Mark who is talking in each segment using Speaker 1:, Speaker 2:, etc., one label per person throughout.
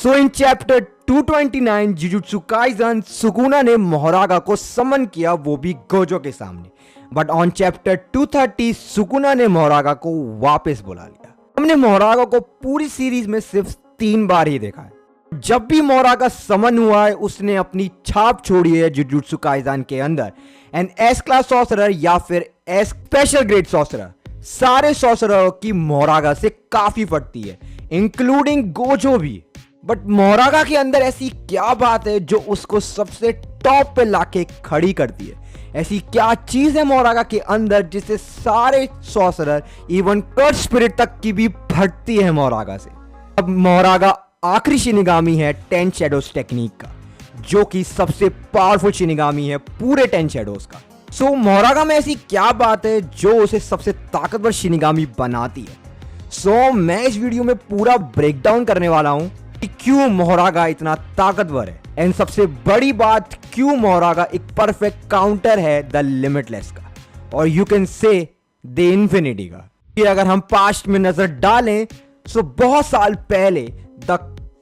Speaker 1: So in chapter 229 Jujutsu Kaisen Sukuna ने Mahoraga को समन किया, वो भी गोजो के सामने। बट ऑन चैप्टर 230 सुकुना ने मोहरागा को वापस बुला लिया। हमने मोहरागा को पूरी सीरीज में सिर्फ 3 बार ही देखा है। जब भी मोहरागा समन हुआ है उसने अपनी छाप छोड़ी है जुजुत्सु काइसन के अंदर। एंड एस क्लास सॉर्सरर या फिर एस स्पेशल ग्रेड सॉर्सरर, सारे सॉर्सररों की मोहरागा से काफी फटती है, इंक्लूडिंग गोजो भी। बट मोहरागा के अंदर ऐसी क्या बात है जो उसको सबसे टॉप पे लाके खड़ी करती है? ऐसी क्या चीज है मोहरागा के अंदर जिससे सारे सॉर्सरर इवन कर्स स्पिरिट तक की भी फटती है मोहरागा से? अब मोहरागा आखिरी शिनिगामी है 10 शैडोज टेक्निक का, जो कि सबसे पावरफुल शिनिगामी है पूरे 10 शैडोज का। सो मोहरागा में ऐसी क्या बात है जो उसे सबसे ताकतवर शिनिगामी बनाती है? सो मैं इस वीडियो में पूरा ब्रेकडाउन करने वाला हूं कि क्यों मोहरागा इतना ताकतवर है, एंड सबसे बड़ी बात क्यों मोहरागा एक परफेक्ट काउंटर है द लिमिटलेस का, और you can say the infinity का। कि अगर हम पास्ट में नजर डालें तो बहुत साल पहले द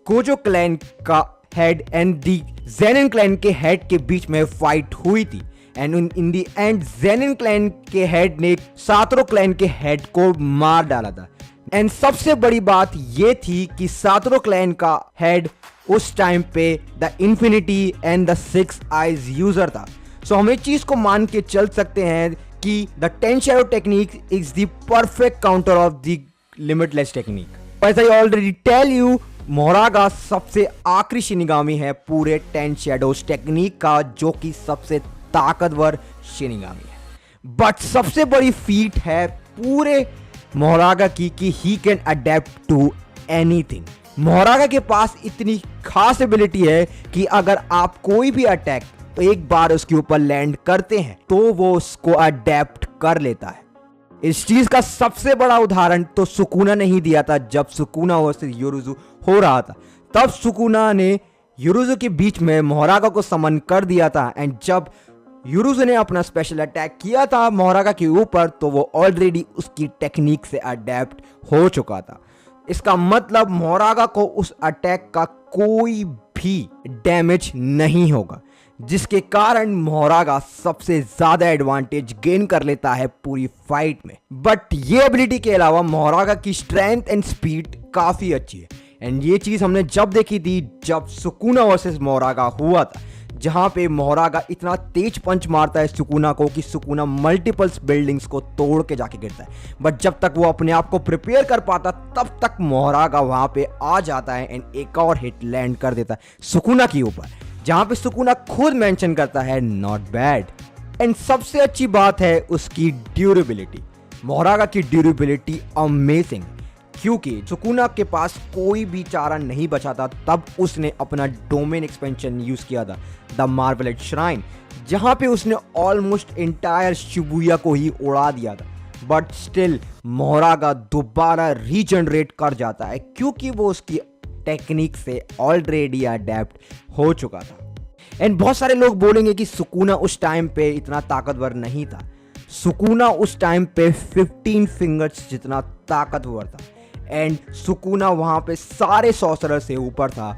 Speaker 1: गोजो क्लैन का head and the Zenin clan के हेड के बीच में फाइट हुई थी, and in the end Zenin clan के हेड ने सातोरू क्लैन के हेड को मार डाला था। एंड सबसे बड़ी बात यह थी कि सातोरू क्लैन का हेड उस टाइम पे the infinity and the 6 eyes user था। सो हम इस चीज को मान के चल सकते हैं कि the 10 shadow technique is the perfect counter of the limitless technique. As I already tell you, Mahoraga सबसे आखिरी शिनिगामी है पूरे 10 शैडोज टेक्निक का, जो कि सबसे ताकतवर शिनिगामी है। बट सबसे बड़ी फीट है पूरे मोहरागा की कि he can adapt to anything. Mahoraga के पास इतनी खास एबिलिटी है कि अगर आप कोई भी अटैक एक बार उसके ऊपर लैंड करते हैं तो वो उसको अडेप्ट कर लेता है। इस चीज का सबसे बड़ा उदाहरण तो सुकुना ने ही दिया था। जब सुकुना वर्सेस योरुज़ु हो रहा था तब सुकुना ने योरुज़ु के बीच में मोहरागा को समन कर दिया था, एंड जब योरुज़ु ने अपना स्पेशल अटैक किया था मोहरागा के ऊपर तो वो ऑलरेडी उसकी टेक्निक से अडेप्ट हो चुका था। इसका मतलब मोहरागा को उस अटैक का कोई भी डैमेज नहीं होगा, जिसके कारण मोहरागा सबसे ज्यादा एडवांटेज गेन कर लेता है पूरी फाइट में। बट ये एबिलिटी के अलावा मोहरागा की स्ट्रेंथ एंड स्पीड काफी अच्छी है, एंड ये चीज हमने जब देखी थी जब सुकुना वर्सेस मोहरागा हुआ था, जहां पे मोहरागा इतना तेज पंच मारता है सुकुना को कि सुकुना मल्टीपल्स बिल्डिंग्स को तोड़ के जाके गिरता है। बट जब तक वो अपने आप को प्रिपेयर कर पाता तब तक मोहरागा वहां पे आ जाता है एंड एक और हिट लैंड कर देता है सुकुना के ऊपर, जहां पे सुकुना खुद मेंशन करता है नॉट बैड। एंड सबसे अच्छी बात है उसकी ड्यूरेबिलिटी। मोहरागा की ड्यूरेबिलिटी अमेजिंग, क्योंकि सुकुना के पास कोई भी चारा नहीं बचा था तब उसने अपना डोमेन एक्सपेंशन यूज किया था द मार्वलेट श्राइन, जहां पे उसने ऑलमोस्ट एंटायर शिबुया को ही उड़ा दिया था। बट स्टिल मोहरागा दोबारा रीजनरेट कर जाता है क्योंकि वो उसकी टेक्निक से ऑलरेडी अडेप्ट हो चुका था। एंड बहुत सारे लोग बोलेंगे कि सुकुना उस टाइम पे इतना ताकतवर नहीं था। सुकुना उस टाइम पे 15 फिंगर्स जितना ताकतवर था, एंड सुकुना वहां पे सारे सॉर्सरर से ऊपर था,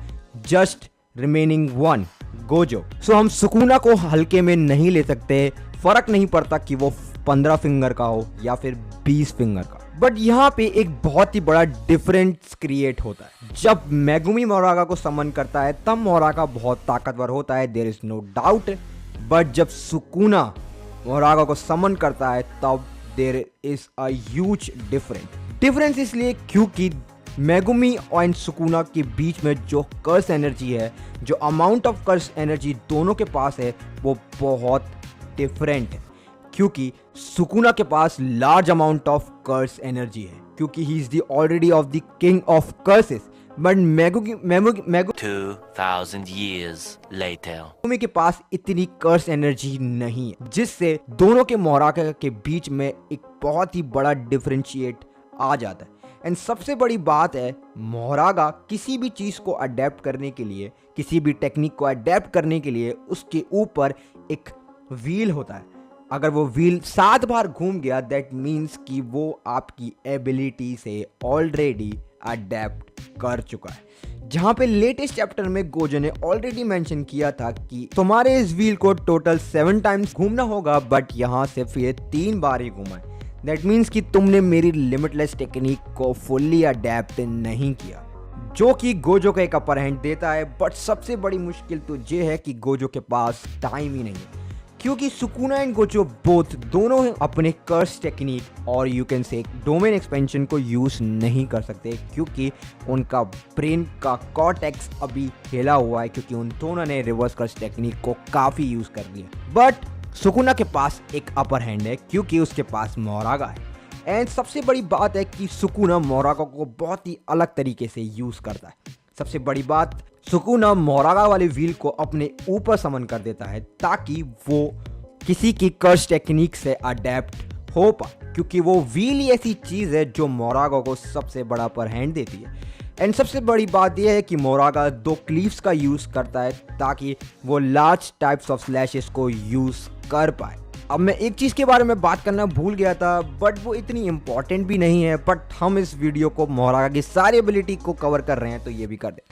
Speaker 1: जस्ट रिमेनिंग 1 गोजो। सो हम सुकुना को हल्के में नहीं ले सकते, फर्क नहीं पड़ता कि वो 15 फिंगर का हो या फिर 20 फिंगर का। बट यहाँ पे एक बहुत ही बड़ा डिफरेंस क्रिएट होता है। जब मेगुमी मोहरागा को समन करता है तब मोहरागा बहुत ताकतवर होता है, there is no doubt. But जब सुकुना मोहरागा को समन करता है तब there is a huge difference इसलिए क्योंकि मेगुमी और सुकुना के बीच में जो कर्स एनर्जी है, जो अमाउंट ऑफ कर्स एनर्जी दोनों के पास है, वो बहुत डिफरेंट है। क्योंकि सुकुना के पास large amount of curse energy है क्योंकि he is the already of the king of curses. But Megumi
Speaker 2: 2000 years later
Speaker 1: के पास इतनी कर्स एनर्जी नहीं है, जिससे दोनों के मोहरागा के बीच में एक बहुत ही बड़ा डिफरेंशिएट आ जाता है। एंड सबसे बड़ी बात है, मोहरागा किसी भी चीज को अडेप्ट करने के लिए, किसी भी टेक्निक को अडेप्ट करने के लिए उसके ऊपर एक व्हील होता है। अगर वो व्हील 7 बार घूम गया दैट मीन्स कि वो आपकी एबिलिटी से ऑलरेडी अडेप्ट कर चुका है। जहां पे लेटेस्ट चैप्टर में गोजो ने ऑलरेडी मेंशन किया था कि तुम्हारे इस व्हील को टोटल 7 टाइम्स घूमना होगा, बट यहाँ सिर्फ ये 3 बार ही घूमा है। दैट मीन्स कि तुमने मेरी लिमिटलेस टेक्निक को फुल्ली अडेप्ट नहीं किया, जो कि गोजो का एक अपर हैंड देता है। बट सबसे बड़ी मुश्किल तो ये है कि गोजो के पास टाइम ही नहीं है, क्योंकि सुकुना एंड गोजो बोथ दोनों अपने कर्स टेक्निक और you can say domain expansion को यूज नहीं कर सकते, क्योंकि उनका ब्रेन का कॉर्टेक्स अभी हिला हुआ है, क्योंकि उन दोनों ने रिवर्स कर्स टेक्निक को काफी यूज कर लिया। बट सुकुना के पास एक अपर हैंड है, क्योंकि उसके पास मोरागा है। एंड सबसे बड़ी बात है कि सुकुना मोरागा को बहुत ही अलग तरीके से यूज करता है। सबसे बड़ी बात, सुकुना मोरागा वाले व्हील को अपने ऊपर समन कर देता है ताकि वो किसी की कर्स टेक्निक से अडेप्ट हो पाए, क्योंकि वो व्हील ही ऐसी चीज है जो मोरागा को सबसे बड़ा अपर हैंड देती है। एंड सबसे बड़ी बात यह है कि मोरागा 2 क्लीव्स का यूज करता है ताकि वो लार्ज टाइप्स ऑफ स्लैशेस को यूज कर पाए। अब मैं एक चीज के बारे में बात करना भूल गया था, बट वो इतनी इंपॉर्टेंट भी नहीं है, बट हम इस वीडियो को मोरागा की सारी एबिलिटी को कवर कर रहे हैं तो ये भी कर दे।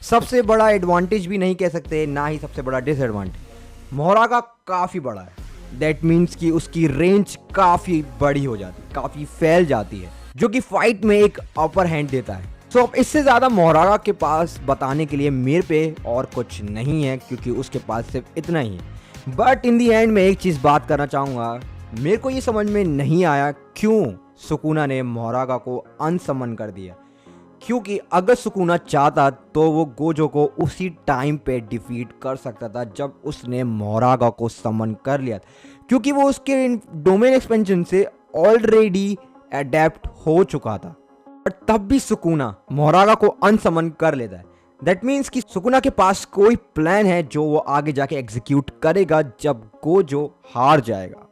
Speaker 1: सबसे बड़ा एडवांटेज भी नहीं कह सकते, ना ही सबसे बड़ा डिसएडवांटेज। मोरागा काफी बड़ा है, दैट मीन्स कि उसकी रेंज काफी बड़ी हो जाती है, काफी फैल जाती है, जो कि फाइट में एक अपर हैंड देता है। सो अब इससे ज्यादा मोरागा के पास बताने के लिए मेरे पे और कुछ नहीं है, क्योंकि उसके पास सिर्फ इतना ही है। बट इन दी एंड मैं एक चीज बात करना चाहूंगा, मेरे को ये समझ में नहीं आया क्यों सुकुना ने मोरागा को अनसमन कर दिया, क्योंकि अगर सुकुना चाहता तो वो गोजो को उसी टाइम पे डिफीट कर सकता था जब उसने मोरागा को समन कर लिया था, क्योंकि वो उसके डोमेन एक्सपेंशन से ऑलरेडी अडेप्ट हो चुका था। और तब भी सुकुना मोरागा को अनसमन कर लेता है। दैट मीन्स कि सुकुना के पास कोई प्लान है जो वो आगे जाके एग्जीक्यूट करेगा जब गोजो हार जाएगा।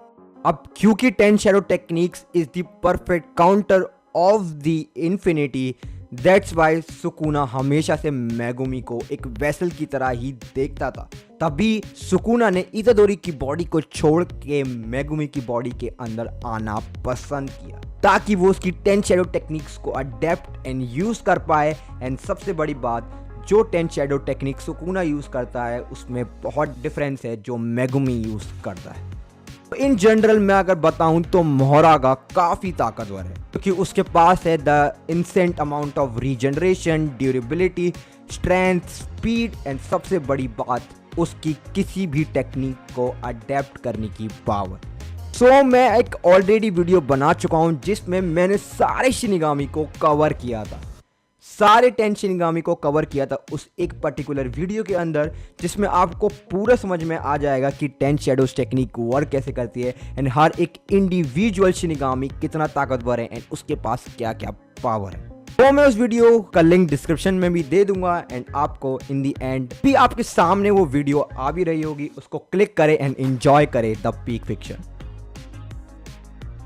Speaker 1: अब क्योंकि 10 shadow techniques is the perfect counter of the infinity, that's why Sukuna हमेशा से मेगुमी को एक वेसल की तरह ही देखता था। तभी सुकुना ने इतादोरी की बॉडी को छोड़ के मेगुमी की बॉडी के अंदर आना पसंद किया, ताकि वो उसकी 10 शैडो टेक्निक्स को अडेप्ट एंड यूज कर पाए। एंड सबसे बड़ी बात, जो 10 शैडो टेक्निक सुकुना यूज करता है उसमें बहुत डिफरेंस है जो मेगुमी यूज करता है। इन जनरल मैं अगर बताऊं तो मोरागा काफी ताकतवर है, क्योंकि उसके पास है the insane amount of regeneration, durability, strength, speed and सबसे बड़ी बात, उसकी किसी भी टेक्निक को अडेप्ट करने की पावर। सो मैं एक ऑलरेडी वीडियो बना चुका हूं जिसमें मैंने सारे शिनिगामी को कवर किया था, सारे 10 शिनिगामी को कवर किया था उस एक पर्टिकुलर वीडियो के अंदर, जिसमें आपको पूरा समझ में आ जाएगा कि 10 शैडोज टेक्निक वर्क कैसे करती है एंड हर एक इंडिविजुअल शिनिगामी कितना ताकतवर है एंड उसके पास क्या क्या पावर है। तो मैं उस वीडियो का लिंक डिस्क्रिप्शन में भी दे दूंगा एंड आपको इन दी एंड भी आपके सामने वो वीडियो आ भी रही होगी, उसको क्लिक करें एंड एंजॉय करें द पीक फिक्शन।